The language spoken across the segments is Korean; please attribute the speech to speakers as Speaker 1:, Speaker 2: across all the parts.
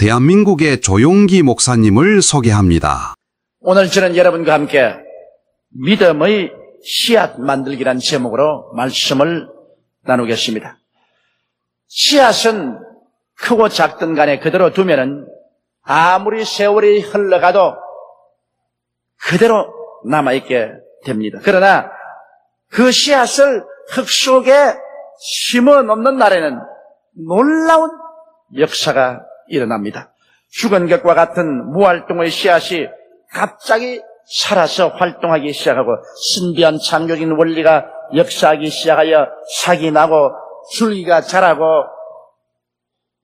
Speaker 1: 대한민국의 조용기 목사님을 소개합니다.
Speaker 2: 오늘 저는 여러분과 함께 믿음의 씨앗 만들기란 제목으로 말씀을 나누겠습니다. 씨앗은 크고 작든 간에 그대로 두면은 아무리 세월이 흘러가도 그대로 남아있게 됩니다. 그러나 그 씨앗을 흙 속에 심어 놓는 날에는 놀라운 역사가 일어납니다. 죽은 것과 같은 무활동의 씨앗이 갑자기 살아서 활동하기 시작하고 신비한 창조적인 원리가 역사하기 시작하여 싹이 나고 줄기가 자라고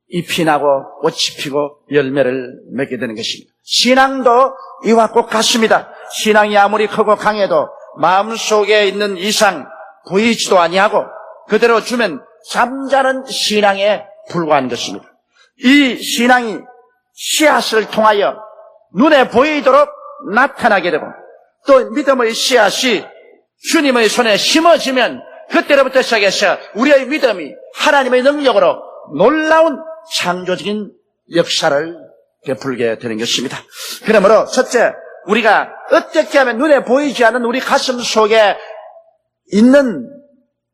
Speaker 2: 잎이 나고 꽃이 피고 열매를 맺게 되는 것입니다. 신앙도 이와 꼭 같습니다. 신앙이 아무리 크고 강해도 마음속에 있는 이상 보이지도 아니하고 그대로 주면 잠자는 신앙에 불과한 것입니다. 이 신앙이 씨앗을 통하여 눈에 보이도록 나타나게 되고 또 믿음의 씨앗이 주님의 손에 심어지면 그때로부터 시작해서 우리의 믿음이 하나님의 능력으로 놀라운 창조적인 역사를 베풀게 되는 것입니다. 그러므로 첫째, 우리가 어떻게 하면 눈에 보이지 않는 우리 가슴 속에 있는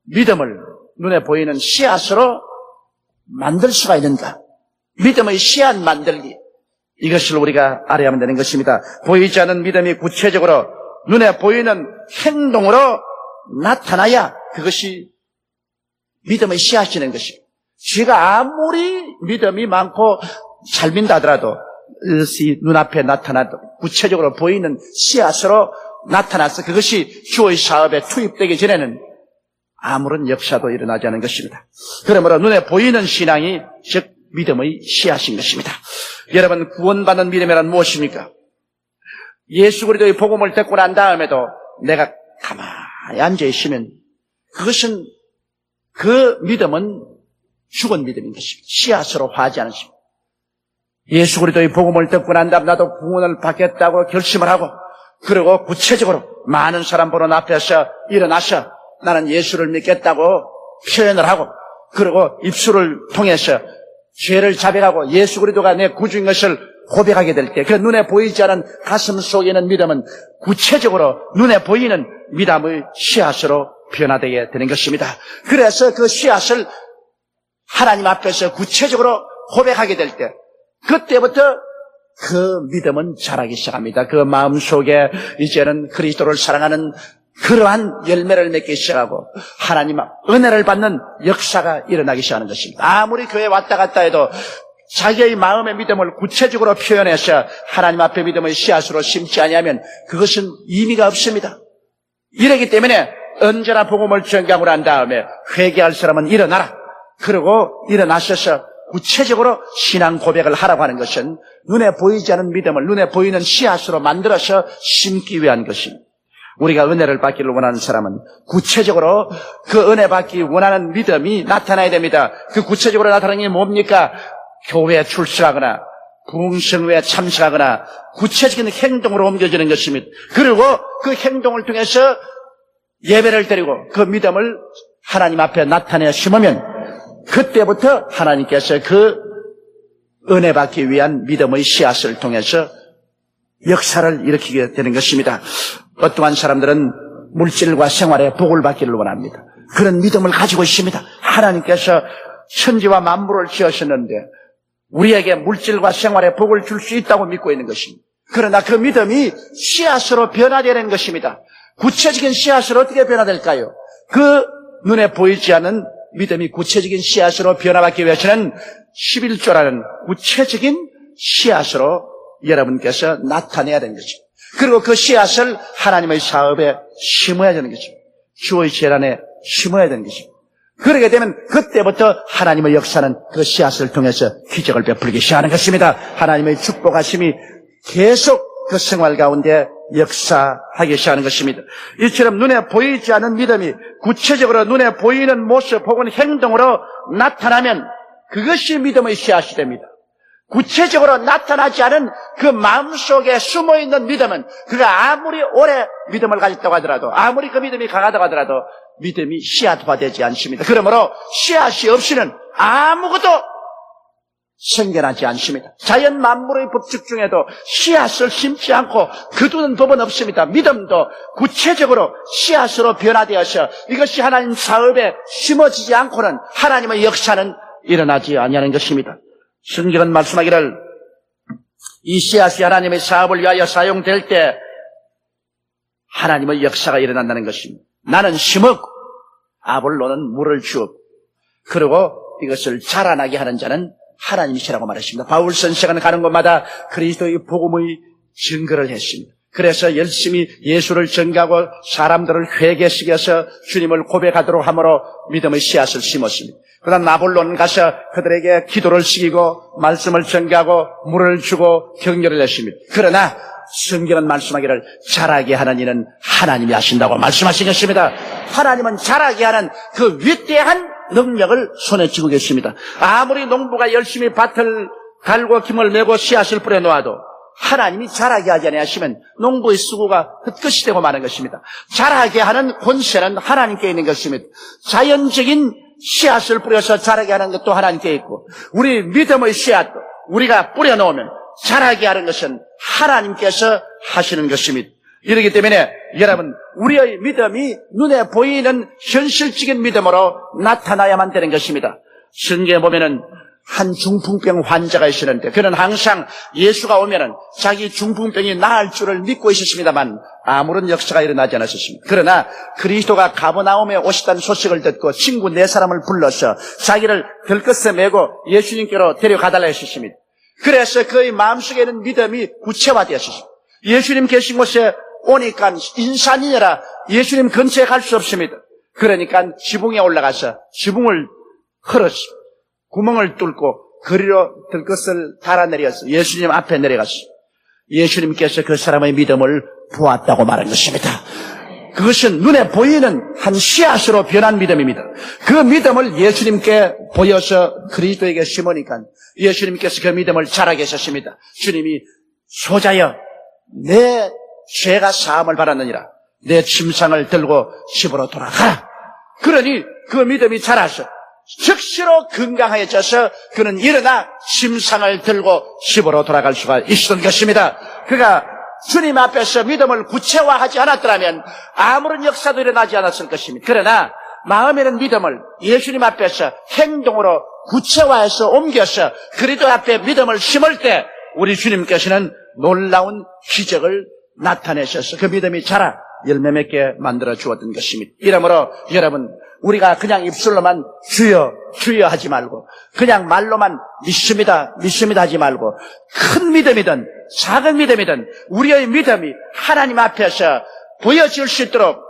Speaker 2: 믿음을 눈에 보이는 씨앗으로 만들 수가 있는가? 믿음의 씨앗 만들기, 이것을 우리가 알아야만 되는 것입니다. 보이지 않는 믿음이 구체적으로 눈에 보이는 행동으로 나타나야 그것이 믿음의 씨앗이 되는 것입니다. 제가 아무리 믿음이 많고 잘 믿는다 하더라도 이것이 눈앞에 나타나도 구체적으로 보이는 씨앗으로 나타나서 그것이 주의 사업에 투입되기 전에는 아무런 역사도 일어나지 않은 것입니다. 그러므로 눈에 보이는 신앙이 즉 믿음의 씨앗인 것입니다. 여러분, 구원받는 믿음이란 무엇입니까? 예수 그리스도의 복음을 듣고 난 다음에도 내가 가만히 앉아있으면 그것은 그 믿음은 죽은 믿음인 것입니다. 씨앗으로 화하지 않습니다. 예수 그리스도의 복음을 듣고 난 다음 나도 구원을 받겠다고 결심을 하고 그리고 구체적으로 많은 사람 보는 앞에서 일어나서 나는 예수를 믿겠다고 표현을 하고 그리고 입술을 통해서 죄를 자백하고 예수 그리스도가 내 구주인 것을 고백하게 될 때 그 눈에 보이지 않은 가슴 속에 있는 믿음은 구체적으로 눈에 보이는 믿음의 씨앗으로 변화되게 되는 것입니다. 그래서 그 씨앗을 하나님 앞에서 구체적으로 고백하게 될 때 그때부터 그 믿음은 자라기 시작합니다. 그 마음속에 이제는 그리스도를 사랑하는 그러한 열매를 맺기 시작하고 하나님 은혜를 받는 역사가 일어나기 시작하는 것입니다. 아무리 교회에 왔다 갔다 해도 자기의 마음의 믿음을 구체적으로 표현해서 하나님 앞에 믿음의 씨앗으로 심지 아니하면 그것은 의미가 없습니다. 이러기 때문에 언제나 복음을 전가하고 난 다음에 회개할 사람은 일어나라. 그리고 일어나셔서 구체적으로 신앙 고백을 하라고 하는 것은 눈에 보이지 않은 믿음을 눈에 보이는 씨앗으로 만들어서 심기 위한 것입니다. 우리가 은혜를 받기를 원하는 사람은 구체적으로 그 은혜 받기 원하는 믿음이 나타나야 됩니다. 그 구체적으로 나타나는 게 뭡니까? 교회에 출석하거나 부흥성회에 참석하거나 구체적인 행동으로 옮겨지는 것입니다. 그리고 그 행동을 통해서 예배를 드리고 그 믿음을 하나님 앞에 나타내 심으면 그때부터 하나님께서 그 은혜 받기 위한 믿음의 씨앗을 통해서 역사를 일으키게 되는 것입니다. 어떠한 사람들은 물질과 생활에 복을 받기를 원합니다. 그런 믿음을 가지고 있습니다. 하나님께서 천지와 만물을 지으셨는데 우리에게 물질과 생활에 복을 줄 수 있다고 믿고 있는 것입니다. 그러나 그 믿음이 씨앗으로 변화되는 것입니다. 구체적인 씨앗으로 어떻게 변화될까요? 그 눈에 보이지 않는 믿음이 구체적인 씨앗으로 변화받기 위해서는 11조라는 구체적인 씨앗으로 여러분께서 나타내야 되는 거죠. 그리고 그 씨앗을 하나님의 사업에 심어야 되는 거죠. 주의 재단에 심어야 되는 것입니다. 그러게 되면 그때부터 하나님의 역사는 그 씨앗을 통해서 기적을 베풀기 시작하는 것입니다. 하나님의 축복하심이 계속 그 생활 가운데 역사하기 시작하는 것입니다. 이처럼 눈에 보이지 않은 믿음이 구체적으로 눈에 보이는 모습 혹은 행동으로 나타나면 그것이 믿음의 씨앗이 됩니다. 구체적으로 나타나지 않은 그 마음속에 숨어있는 믿음은 그가 아무리 오래 믿음을 가졌다고 하더라도 아무리 그 믿음이 강하다고 하더라도 믿음이 씨앗화되지 않습니다. 그러므로 씨앗이 없이는 아무것도 생겨나지 않습니다. 자연 만물의 법칙 중에도 씨앗을 심지 않고 거두는 법은 없습니다. 믿음도 구체적으로 씨앗으로 변화되어서 이것이 하나님 사업에 심어지지 않고는 하나님의 역사는 일어나지 아니하는 것입니다. 성경은 말씀하기를 이 씨앗이 하나님의 사업을 위하여 사용될 때 하나님의 역사가 일어난다는 것입니다. 나는 심었고 아볼로는 물을 주었고 그리고 이것을 자라나게 하는 자는 하나님이시라고 말했습니다. 바울 선생은 가는 곳마다 그리스도의 복음의 증거를 했습니다. 그래서 열심히 예수를 전가하고 사람들을 회개시켜서 주님을 고백하도록 함으로 믿음의 씨앗을 심었습니다. 그다음 아볼로는 가서 그들에게 기도를 시키고 말씀을 전가하고 물을 주고 격려를 했습니다. 그러나 성경은 말씀하기를 자라게 하는 이는 하나님이 하신다고 말씀하신 것입니다. 하나님은 자라게 하는 그 위대한 능력을 손에 쥐고 계십니다. 아무리 농부가 열심히 밭을 갈고 김을 메고 씨앗을 뿌려놓아도 하나님이 자라게 하지 아니하시면 농부의 수고가 헛것이 되고 마는 것입니다. 자라게 하는 권세는 하나님께 있는 것입니다. 자연적인 씨앗을 뿌려서 자라게 하는 것도 하나님께 있고 우리 믿음의 씨앗도 우리가 뿌려놓으면 자라게 하는 것은 하나님께서 하시는 것입니다. 이렇기 때문에 여러분 우리의 믿음이 눈에 보이는 현실적인 믿음으로 나타나야만 되는 것입니다. 성경에 보면은 한 중풍병 환자가 있었는데 그는 항상 예수가 오면은 자기 중풍병이 나을 줄을 믿고 있었습니다만 아무런 역사가 일어나지 않았습니다. 그러나 그리스도가 가버나움에 오셨다는 소식을 듣고 친구 4사람을 불러서 자기를 들것에 메고 예수님께로 데려가달라 했습니다. 그래서 그의 마음속에 있는 믿음이 구체화되었습니다. 예수님 계신 곳에 오니까 인산이라 예수님 근처에 갈 수 없습니다. 그러니까 지붕에 올라가서 지붕을 헐었습니다. 구멍을 뚫고 거리로 들것을 달아내려서 예수님 앞에 내려갔습니다. 예수님께서 그 사람의 믿음을 보았다고 말한 것입니다. 그것은 눈에 보이는 한 씨앗으로 변한 믿음입니다. 그 믿음을 예수님께 보여서 그리스도에게 심으니까 예수님께서 그 믿음을 자라게 하셨습니다. 주님이 소자여 내 죄가 사함을 받았느니라 내 침상을 들고 집으로 돌아가라. 그러니 그 믿음이 자라서 즉시로 건강해져서 그는 일어나 침상을 들고 집으로 돌아갈 수가 있었던 것입니다. 그가 주님 앞에서 믿음을 구체화하지 않았더라면 아무런 역사도 일어나지 않았을 것입니다. 그러나 마음에는 믿음을 예수님 앞에서 행동으로 구체화해서 옮겨서 그리스도 앞에 믿음을 심을 때 우리 주님께서는 놀라운 기적을 나타내셔서 그 믿음이 자라 열매 맺게 만들어 주었던 것입니다. 이러므로 여러분 우리가 그냥 입술로만 주여 주여 하지 말고 그냥 말로만 믿습니다 믿습니다 하지 말고 큰 믿음이든 작은 믿음이든 우리의 믿음이 하나님 앞에서 보여질 수 있도록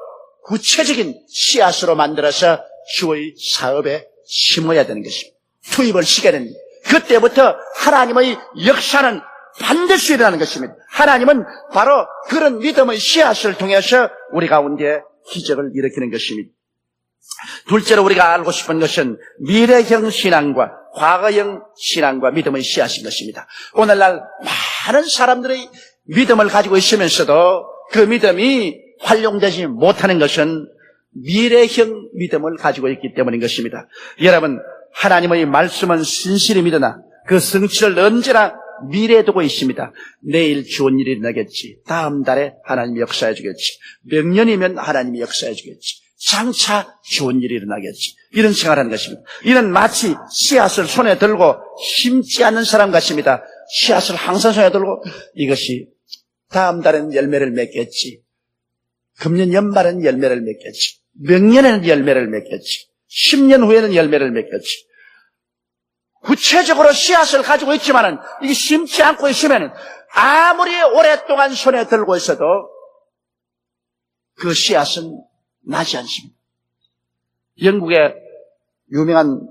Speaker 2: 구체적인 씨앗으로 만들어서 주의 사업에 심어야 되는 것입니다. 투입을 시켜야 됩니다. 그때부터 하나님의 역사는 반드시 일어나는 것입니다. 하나님은 바로 그런 믿음의 씨앗을 통해서 우리 가운데 기적을 일으키는 것입니다. 둘째로 우리가 알고 싶은 것은 미래형 신앙과 과거형 신앙과 믿음의 씨앗인 것입니다. 오늘날 많은 사람들의 믿음을 가지고 있으면서도 그 믿음이 활용되지 못하는 것은 미래형 믿음을 가지고 있기 때문인 것입니다. 여러분 하나님의 말씀은 신실히 믿으나 그 성취를 언제나 미래에 두고 있습니다. 내일 좋은 일이 일어나겠지. 다음 달에 하나님이 역사해 주겠지. 몇 년이면 하나님이 역사해 주겠지. 장차 좋은 일이 일어나겠지. 이런 생각을 하는 것입니다. 이는 마치 씨앗을 손에 들고 심지 않는 사람 같습니다. 씨앗을 항상 손에 들고 이것이 다음 달에는 열매를 맺겠지. 금년 연말에는 열매를 맺겠지. 몇 년에는 열매를 맺겠지. 10년 후에는 열매를 맺겠지. 구체적으로 씨앗을 가지고 있지만은 이게 심지 않고 있으면은 아무리 오랫동안 손에 들고 있어도 그 씨앗은 나지 않습니다. 영국의 유명한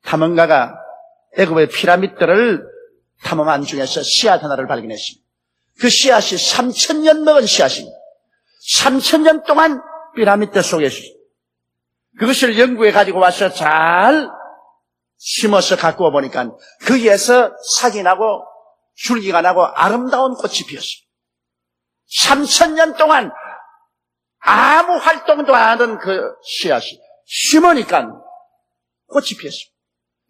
Speaker 2: 탐험가가 애굽의 피라미드를 탐험한 중에서 씨앗 하나를 발견했습니다. 그 씨앗이 3,000년 먹은 씨앗입니다. 3,000년 동안 피라미드 속에 있습니다. 그것을 영국에 가지고 와서 잘 심어서 갖고 와보니까 거기에서 삭이 나고 줄기가 나고 아름다운 꽃이 피었습니다. 3,000년 동안 아무 활동도 안 하던 그 씨앗이 심으니까 꽃이 피었습니다.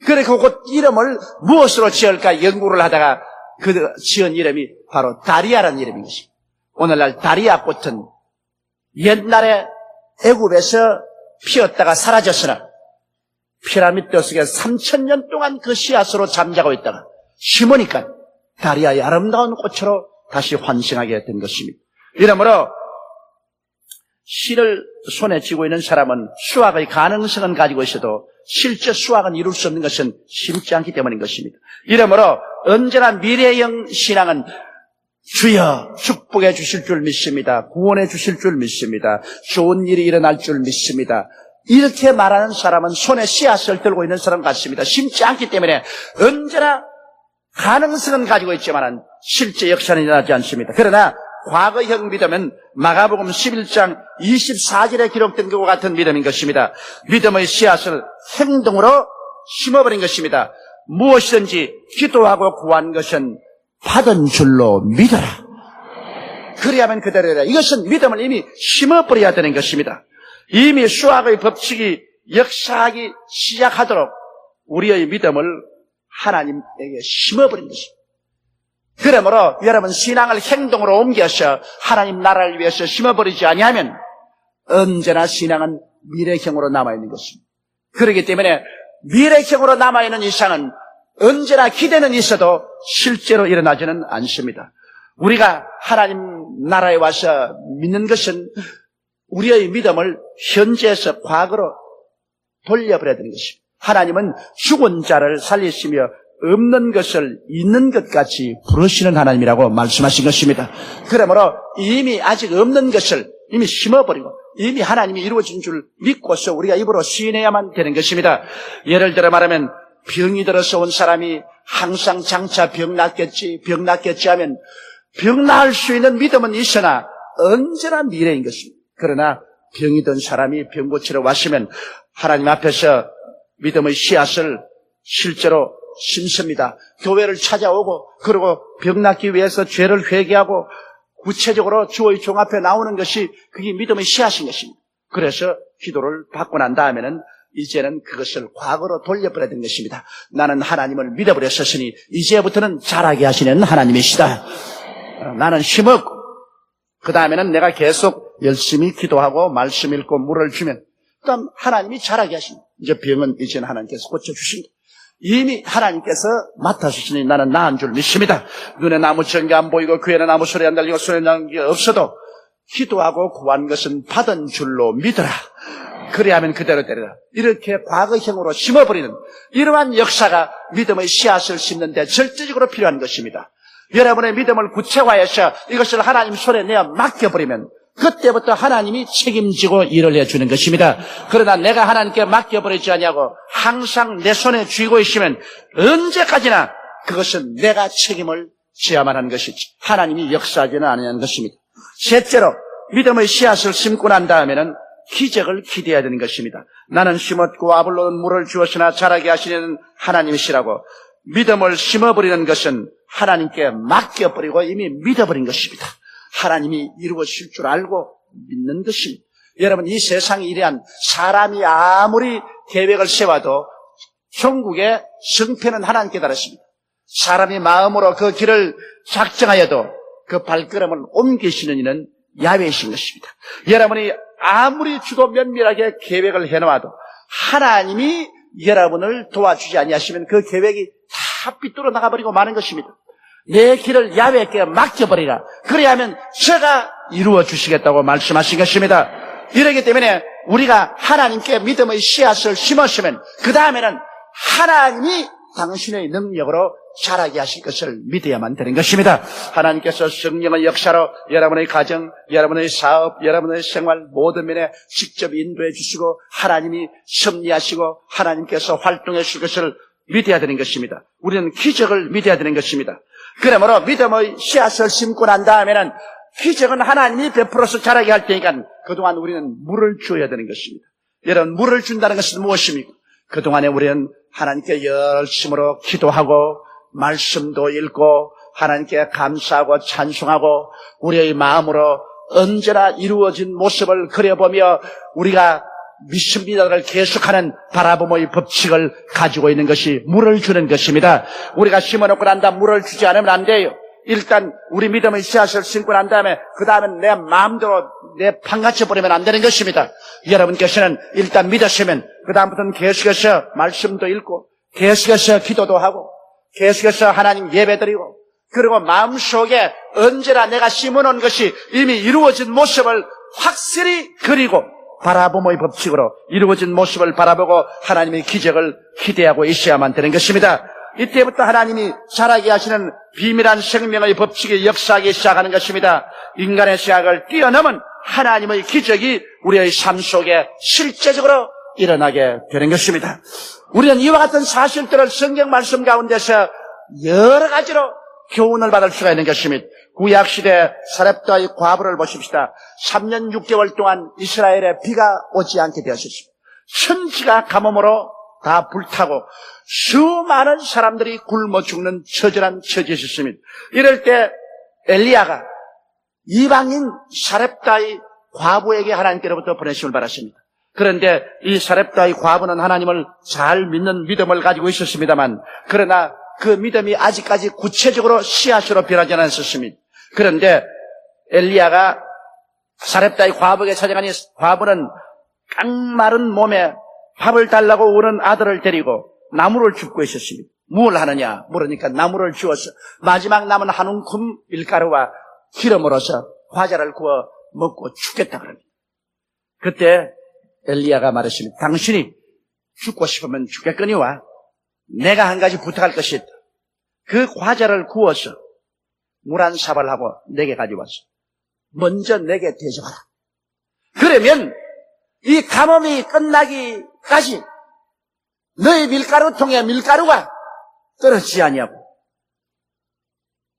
Speaker 2: 그래, 그 이름을 무엇으로 지을까 연구를 하다가 그 지은 이름이 바로 다리아라는 이름인 것입니다. 오늘날 다리아 꽃은 옛날에 애굽에서 피었다가 사라졌으나 피라미드 속에 3,000년 동안 그 씨앗으로 잠자고 있다가 심으니까 다리아의 아름다운 꽃으로 다시 환생하게 된 것입니다. 이러므로 씨를 손에 쥐고 있는 사람은 수확의 가능성은 가지고 있어도 실제 수확은 이룰 수 없는 것은 심지 않기 때문인 것입니다. 이러므로 언제나 미래형 신앙은 주여 축복해 주실 줄 믿습니다. 구원해 주실 줄 믿습니다. 좋은 일이 일어날 줄 믿습니다. 이렇게 말하는 사람은 손에 씨앗을 들고 있는 사람 같습니다. 심지 않기 때문에 언제나 가능성은 가지고 있지만 실제 역사는 일어나지 않습니다. 그러나 과거형 믿음은 마가복음 11장 24절에 기록된 것과 같은 믿음인 것입니다. 믿음의 씨앗을 행동으로 심어버린 것입니다. 무엇이든지 기도하고 구한 것은 받은 줄로 믿어라. 그래야만 그대로라. 이것은 믿음을 이미 심어버려야 되는 것입니다. 이미 수학의 법칙이 역사하기 시작하도록 우리의 믿음을 하나님에게 심어버린 것입니다. 그러므로 여러분 신앙을 행동으로 옮겨서 하나님 나라를 위해서 심어버리지 아니하면 언제나 신앙은 미래형으로 남아있는 것입니다. 그렇기 때문에 미래형으로 남아있는 이상은 언제나 기대는 있어도 실제로 일어나지는 않습니다. 우리가 하나님 나라에 와서 믿는 것은 우리의 믿음을 현재에서 과거로 돌려버려야 되는 것입니다. 하나님은 죽은 자를 살리시며 없는 것을 있는 것 같이 부르시는 하나님이라고 말씀하신 것입니다. 그러므로 이미 아직 없는 것을 이미 심어버리고 이미 하나님이 이루어진 줄 믿고서 우리가 입으로 시인해야만 되는 것입니다. 예를 들어 말하면 병이 들어서 온 사람이 항상 장차 병 낫겠지 하면 병 나을 수 있는 믿음은 있으나 언제나 미래인 것입니다. 그러나 병이 든 사람이 병 고치러 왔으면 하나님 앞에서 믿음의 씨앗을 실제로 심습니다. 교회를 찾아오고 그리고 병 낫기 위해서 죄를 회개하고 구체적으로 주의 종 앞에 나오는 것이 그게 믿음의 씨앗인 것입니다. 그래서 기도를 받고 난 다음에는 이제는 그것을 과거로 돌려버려야 되는 것입니다. 나는 하나님을 믿어버렸으니 이제부터는 자라게 하시는 하나님이시다. 나는 심었고 그 다음에는 내가 계속 열심히 기도하고 말씀 읽고 물을 주면 그 다음 하나님이 자라게 하십니다. 이제 병은 이제는 하나님께서 고쳐주십니다. 이미 하나님께서 맡아주시니 나는 나은 줄 믿습니다. 눈에 나무 전개 안 보이고 귀에는 아무 소리 안 들리고 손에 나는 게 없어도 기도하고 구한 것은 받은 줄로 믿어라. 그래야만 그대로 되리라. 이렇게 과거형으로 심어버리는 이러한 역사가 믿음의 씨앗을 심는데 절대적으로 필요한 것입니다. 여러분의 믿음을 구체화해서 이것을 하나님 손에 내어 맡겨버리면 그때부터 하나님이 책임지고 일을 해주는 것입니다. 그러나 내가 하나님께 맡겨버리지 아니하고 항상 내 손에 쥐고 있으면 언제까지나 그것은 내가 책임을 져야만 하는 것이지 하나님이 역사하지는 않는 것입니다. 셋째로 믿음의 씨앗을 심고 난 다음에는 기적을 기대해야 되는 것입니다. 나는 심었고 아블로는 물을 주었으나 자라게 하시는 하나님이시라고 믿음을 심어버리는 것은 하나님께 맡겨버리고 이미 믿어버린 것입니다. 하나님이 이루어질 줄 알고 믿는 것입니다. 여러분 이 세상이 이러한 사람이 아무리 계획을 세워도 천국의 성패는 하나님께 달했습니다. 사람이 마음으로 그 길을 작정하여도 그 발걸음을 옮기시는 이는 야훼이신 것입니다. 여러분이 아무리 주도 면밀하게 계획을 해놓아도 하나님이 여러분을 도와주지 아니하시면 그 계획이 다 삐뚤어 나가버리고 마는 것입니다. 내 길을 야훼께 맡겨버리라. 그래야 하면 제가 이루어 주시겠다고 말씀하신 것입니다. 이러기 때문에 우리가 하나님께 믿음의 씨앗을 심었으면 그 다음에는 하나님이 당신의 능력으로 자라게 하실 것을 믿어야만 되는 것입니다. 하나님께서 성령의 역사로 여러분의 가정, 여러분의 사업, 여러분의 생활 모든 면에 직접 인도해 주시고 하나님이 섭리하시고 하나님께서 활동해 주실 것을 믿어야 되는 것입니다. 우리는 기적을 믿어야 되는 것입니다. 그러므로 믿음의 씨앗을 심고 난 다음에는 기적은 하나님이 베풀어서 자라게 할 테니까 그동안 우리는 물을 주어야 되는 것입니다. 여러분 물을 준다는 것은 무엇입니까? 그동안에 우리는 하나님께 열심으로 기도하고 말씀도 읽고 하나님께 감사하고 찬송하고 우리의 마음으로 언제나 이루어진 모습을 그려보며 우리가 믿습니다를 계속하는 바라봄의 법칙을 가지고 있는 것이 물을 주는 것입니다. 우리가 심어놓고 난 다음 물을 주지 않으면 안 돼요. 일단 우리 믿음의 씨앗을 심고 난 다음에 그 다음엔 내 마음대로 내 판같이 버리면 안 되는 것입니다. 여러분께서는 일단 믿으시면 그 다음부터는 계속해서 말씀도 읽고 계속해서 기도도 하고 계속해서 하나님 예배드리고 그리고 마음속에 언제나 내가 심어놓은 것이 이미 이루어진 모습을 확실히 그리고 바라봄의 법칙으로 이루어진 모습을 바라보고 하나님의 기적을 기대하고 있어야만 되는 것입니다. 이때부터 하나님이 자라게 하시는 비밀한 생명의 법칙이 역사하기 시작하는 것입니다. 인간의 제약을 뛰어넘은 하나님의 기적이 우리의 삶 속에 실제적으로 일어나게 되는 것입니다. 우리는 이와 같은 사실들을 성경 말씀 가운데서 여러 가지로 교훈을 받을 수가 있는 것입니다. 구약시대 사렙다의 과부를 보십시다. 3년 6개월 동안 이스라엘에 비가 오지 않게 되었습니다. 천지가 가뭄으로 다 불타고 수많은 사람들이 굶어 죽는 처절한 처지에 있었습니다. 이럴 때 엘리야가 이방인 사렙다의 과부에게 하나님께로부터 보내심을 받았습니다. 그런데 이 사렙다의 과부는 하나님을 잘 믿는 믿음을 가지고 있었습니다만 그러나 그 믿음이 아직까지 구체적으로 씨앗으로 변하지 않았었습니다. 그런데 엘리야가 사렙다의 과부에게 찾아가니 과부는 깡마른 몸에 밥을 달라고 오는 아들을 데리고 나무를 줍고 있었습니다. 뭘 하느냐 물으니까 나무를 주어서 마지막 남은 한 움큼 밀가루와 기름으로서 과자를 구워 먹고 죽겠다 그럽니다. 그때 엘리야가 말했습니다. 당신이 죽고 싶으면 죽겠거니와 내가 한 가지 부탁할 것이 있다. 그 과자를 구워서 물 한 사발하고 내게 가져와서 먼저 내게 대접하라. 그러면 이 가뭄이 끝나기까지 너희 밀가루통에 밀가루가 떨어지지 아니하고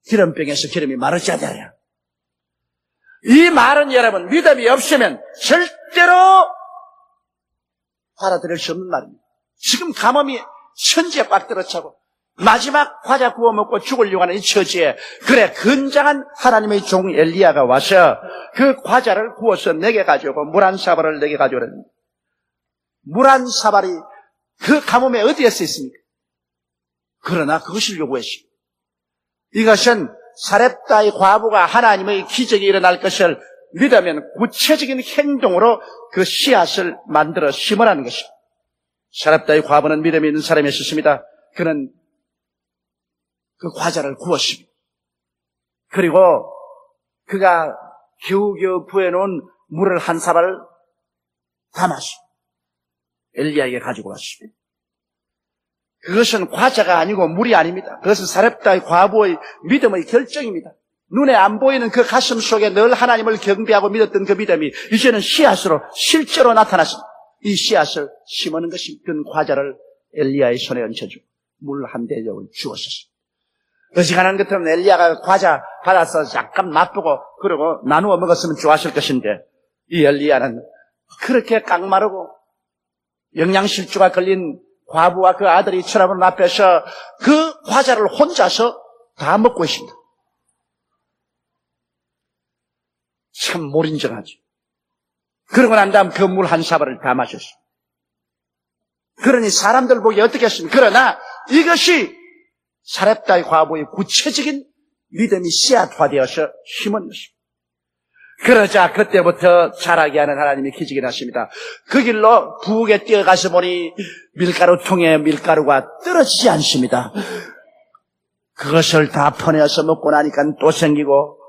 Speaker 2: 기름병에서 기름이 마르지 않아야. 이 말은 여러분 믿음이 없으면 절대로 받아들일 수 없는 말입니다. 지금 가뭄이 천지에 꽉 들어차고 마지막 과자 구워 먹고 죽으려고 하는 이 처지에 그래 건장한 하나님의 종 엘리야가 와서 그 과자를 구워서 내게 가져오고 물 한 사발을 내게 가져오라는 물 한 사발이 그 가뭄에 어디에 써 있습니까? 그러나 그것을 요구했습니다. 이것은 사렙다의 과부가 하나님의 기적이 일어날 것을 믿으면 구체적인 행동으로 그 씨앗을 만들어 심으라는 것입니다. 사렙다의 과부는 믿음이 있는 사람이었습니다. 그는 그 과자를 구웠습니다. 그리고 그가 겨우겨우 구해놓은 물을 한 사발 담아서 엘리야에게 가지고 왔습니다. 그것은 과자가 아니고 물이 아닙니다. 그것은 사렙다의 과부의 믿음의 결정입니다. 눈에 안 보이는 그 가슴 속에 늘 하나님을 경배하고 믿었던 그 믿음이 이제는 씨앗으로 실제로 나타났습니다. 이 씨앗을 심어는 것이 그 과자를 엘리야의 손에 얹혀주고 물 한 대접을 주었습니다. 어지간한 것 같으면 엘리야가 과자 받아서 약간 맛보고 그러고 나누어 먹었으면 좋았을 것인데 이 엘리야는 그렇게 깡마르고 영양실조가 걸린 과부와 그 아들이 쳐다보는 앞에서 그 과자를 혼자서 다 먹고 있습니다. 참 몰인정하죠. 그러고 난 다음 그 물 한 사발을 다 마셨습니다. 그러니 사람들 보기 어떻게 했습니까? 그러나 이것이 사렙다의 과부의 구체적인 믿음이 씨앗화되어서 심은 것입니다. 그러자 그때부터 자라게 하는 하나님의 기적이 났습니다. 그 길로 부엌에 뛰어가서 보니 밀가루통에 밀가루가 떨어지지 않습니다. 그것을 다 퍼내어서 먹고 나니까 또 생기고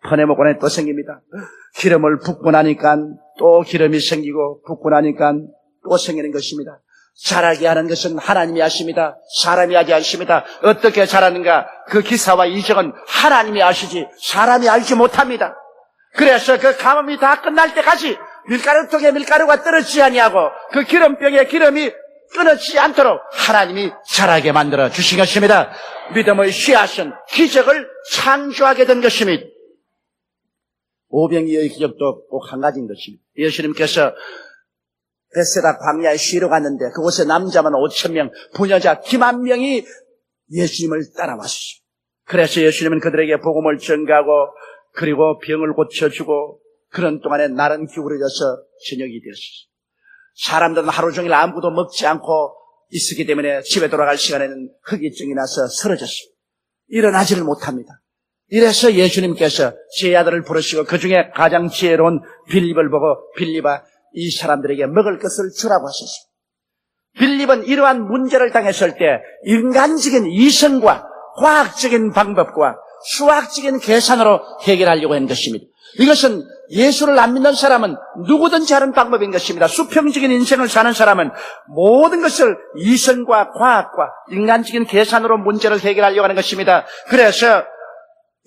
Speaker 2: 퍼내 먹고 나니까 또 생깁니다. 기름을 붓고 나니까 또 기름이 생기고 붓고 나니까 또 생기는 것입니다. 자라게 하는 것은 하나님이 하십니다. 사람이 하지 않습니다. 어떻게 자라는가? 그 기사와 이적은 하나님이 아시지 사람이 알지 못합니다. 그래서 그 가뭄이 다 끝날 때까지 밀가루통에 밀가루가 떨어지지 아니하고 그 기름병에 기름이 끊어지지 않도록 하나님이 자라게 만들어 주신 것입니다. 믿음의 씨앗은 기적을 창조하게 된 것입니다. 오병이어의 기적도 꼭 한 가지인 것입니다. 예수님께서 베세다 광야에 쉬러 갔는데 그곳에 남자만 5,000명, 부녀자 10,000명이 예수님을 따라왔습니다. 그래서 예수님은 그들에게 복음을 전가하고 그리고 병을 고쳐주고 그런 동안에 날은 기울어져서 저녁이 되었습니다. 사람들은 하루 종일 아무것도 먹지 않고 있었기 때문에 집에 돌아갈 시간에는 허기증이 나서 쓰러졌습니다. 일어나지를 못합니다. 이래서 예수님께서 제 아들을 부르시고 그 중에 가장 지혜로운 빌립을 보고 빌립아 이 사람들에게 먹을 것을 주라고 하셨습니다. 빌립은 이러한 문제를 당했을 때 인간적인 이성과 과학적인 방법과 수학적인 계산으로 해결하려고 한 것입니다. 이것은 예수를 안 믿는 사람은 누구든지 하는 방법인 것입니다. 수평적인 인생을 사는 사람은 모든 것을 이성과 과학과 인간적인 계산으로 문제를 해결하려고 하는 것입니다. 그래서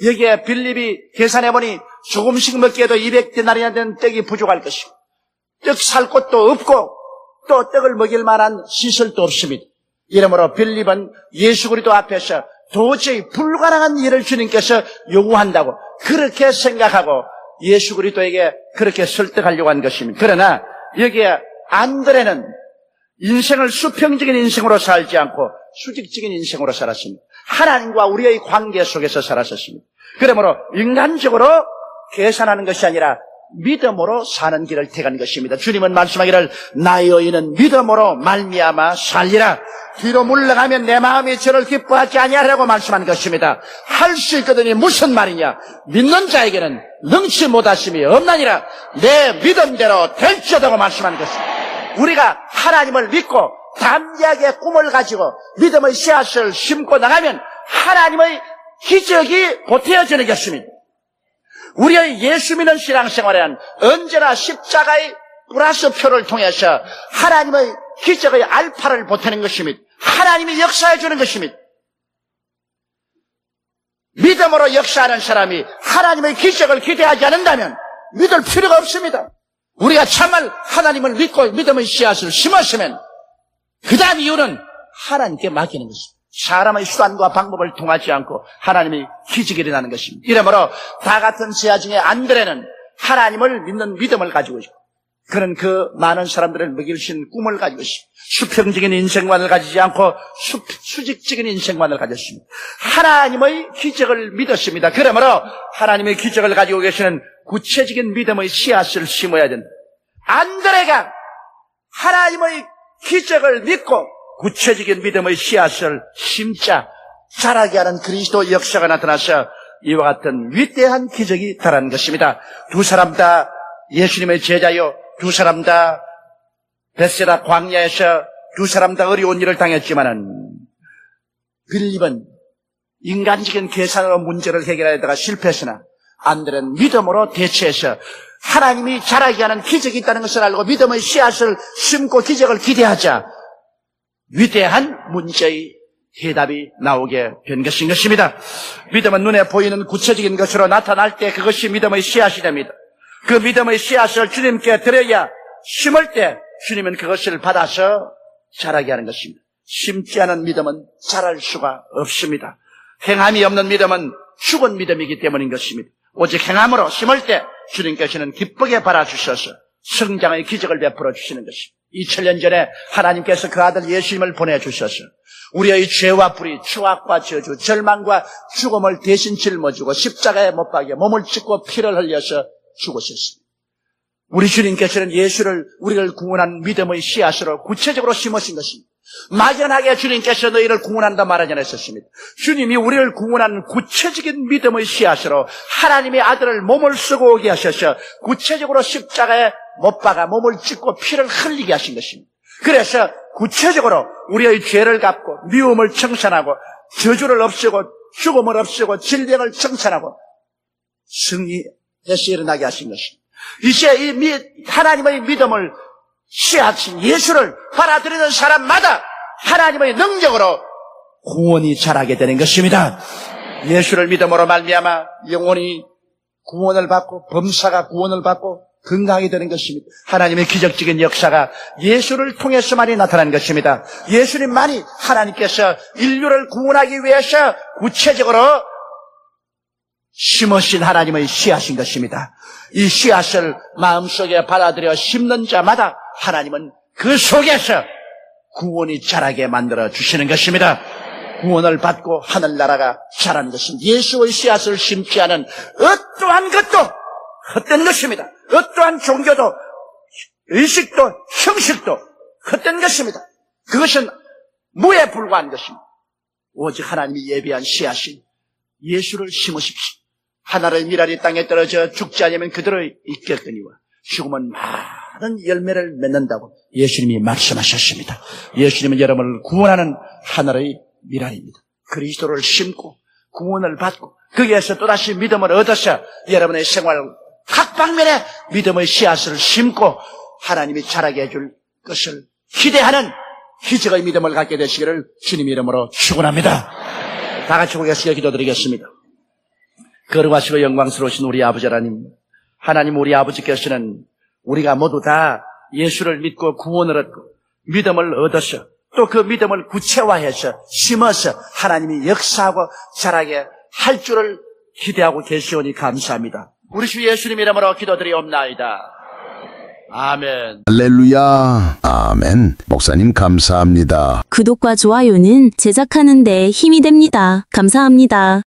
Speaker 2: 여기에 빌립이 계산해보니 조금씩 먹기에도 200데나리나 되는 떡이 부족할 것이고 떡 살 곳도 없고 또 떡을 먹일 만한 시설도 없습니다. 이러므로 빌립은 예수 그리스도 앞에서 도저히 불가능한 일을 주님께서 요구한다고 그렇게 생각하고 예수 그리스도에게 그렇게 설득하려고 한 것입니다. 그러나 여기에 안드레는 인생을 수평적인 인생으로 살지 않고 수직적인 인생으로 살았습니다. 하나님과 우리의 관계 속에서 살았었습니다. 그러므로 인간적으로 계산하는 것이 아니라 믿음으로 사는 길을 택한 것입니다. 주님은 말씀하기를 나의 의인은 믿음으로 말미암아 살리라. 뒤로 물러가면 내 마음이 저를 기뻐하지 아니하라고 말씀한 것입니다. 할 수 있거든요. 무슨 말이냐? 믿는 자에게는 능치 못하심이 없나니라. 내 믿음대로 될지어다고 말씀한 것입니다. 우리가 하나님을 믿고 담대하게 꿈을 가지고 믿음의 씨앗을 심고 나가면 하나님의 기적이 보태어지는 것입니다. 우리의 예수 믿는 신앙생활에는 언제나 십자가의 플러스표를 통해서 하나님의 기적의 알파를 보태는 것입니다. 하나님이 역사해 주는 것입니다. 믿음으로 역사하는 사람이 하나님의 기적을 기대하지 않는다면 믿을 필요가 없습니다. 우리가 참말 하나님을 믿고 믿음의 씨앗을 심었으면 그 다음 이유는 하나님께 맡기는 것입니다. 사람의 수단과 방법을 통하지 않고 하나님의 기적이 일어나는 것입니다. 이러므로 다 같은 제자 중에 안드레는 하나님을 믿는 믿음을 가지고 있고 그는 그 많은 사람들을 먹이신 꿈을 가지고 있습니다. 수평적인 인생관을 가지지 않고 수직적인 인생관을 가졌습니다. 하나님의 기적을 믿었습니다. 그러므로 하나님의 기적을 가지고 계시는 구체적인 믿음의 씨앗을 심어야 된다. 안드레가 하나님의 기적을 믿고 구체적인 믿음의 씨앗을 심자 자라게 하는 그리스도 역사가 나타나서 이와 같은 위대한 기적이 달하는 것입니다. 두 사람 다 예수님의 제자요, 두 사람 다 벳세다 광야에서 두 사람 다 어려운 일을 당했지만은 빌립은 인간적인 계산으로 문제를 해결하려다가 실패했으나 안드레는 믿음으로 대처해서 하나님이 자라게 하는 기적이 있다는 것을 알고 믿음의 씨앗을 심고 기적을 기대하자 위대한 문제의 해답이 나오게 된 것인 것입니다. 믿음은 눈에 보이는 구체적인 것으로 나타날 때 그것이 믿음의 씨앗이 됩니다. 그 믿음의 씨앗을 주님께 드려야 심을 때 주님은 그것을 받아서 자라게 하는 것입니다. 심지 않은 믿음은 자랄 수가 없습니다. 행함이 없는 믿음은 죽은 믿음이기 때문인 것입니다. 오직 행함으로 심을 때 주님께서는 기쁘게 바라주셔서 성장의 기적을 베풀어 주시는 것입니다. 2000년 전에 하나님께서 그 아들 예수님을 보내주셔서 우리의 죄와 불의, 추악과 저주, 절망과 죽음을 대신 짊어지고 십자가에 못 박여 몸을 찢고 피를 흘려서 죽으셨습니다. 우리 주님께서는 예수를 우리를 구원한 믿음의 씨앗으로 구체적으로 심으신 것입니다. 막연하게 주님께서 너희를 구원한다 말하지 않으셨습니다. 주님이 우리를 구원한 구체적인 믿음의 씨앗으로 하나님의 아들을 몸을 쓰고 오게 하셔서 구체적으로 십자가에 못 박아 몸을 찢고 피를 흘리게 하신 것입니다. 그래서 구체적으로 우리의 죄를 갚고 미움을 청산하고 저주를 없애고 죽음을 없애고 질병을 청산하고 승리해서 일어나게 하신 것입니다. 이제 이 하나님의 믿음을 씨앗인 예수를 받아들이는 사람마다 하나님의 능력으로 구원이 자라게 되는 것입니다. 예수를 믿음으로 말미암아 영혼이 구원을 받고 범사가 구원을 받고 건강하게 되는 것입니다. 하나님의 기적적인 역사가 예수를 통해서만이 나타난 것입니다. 예수님만이 하나님께서 인류를 구원하기 위해서 구체적으로 심으신 하나님의 씨앗인 것입니다. 이 씨앗을 마음속에 받아들여 심는 자마다 하나님은 그 속에서 구원이 자라게 만들어 주시는 것입니다. 구원을 받고 하늘나라가 자라는 것은 예수의 씨앗을 심지 않은 어떠한 것도 헛된 것입니다. 어떠한 종교도 의식도 형식도 헛된 것입니다. 그것은 무에 불과한 것입니다. 오직 하나님이 예비한 씨앗인 예수를 심으십시오. 하나의 미랄이 땅에 떨어져 죽지 않으면 그대로 있겠거니와 죽으면 많은 열매를 맺는다고 예수님이 말씀하셨습니다. 예수님은 여러분을 구원하는 하나의 미랄입니다. 그리스도를 심고 구원을 받고 거기에서 또다시 믿음을 얻어서 여러분의 생활 각 방면에 믿음의 씨앗을 심고 하나님이 자라게 해줄 것을 기대하는 기적의 믿음을 갖게 되시기를 주님 이름으로 축원합니다. 다 같이 고개숙여 기도드리겠습니다. 거룩하시고 영광스러우신 우리 아버지 하나님 우리 아버지께서는 우리가 모두 다 예수를 믿고 구원을 얻고 믿음을 얻어서 또 그 믿음을 구체화해서 심어서 하나님이 역사하고 자라게 할 줄을 기대하고 계시오니 감사합니다. 우리 주 예수님 이름으로 기도드리옵나이다. 아멘.
Speaker 3: 할렐루야. 아멘. 목사님 감사합니다.
Speaker 4: 구독과 좋아요는 제작하는 데 힘이 됩니다. 감사합니다.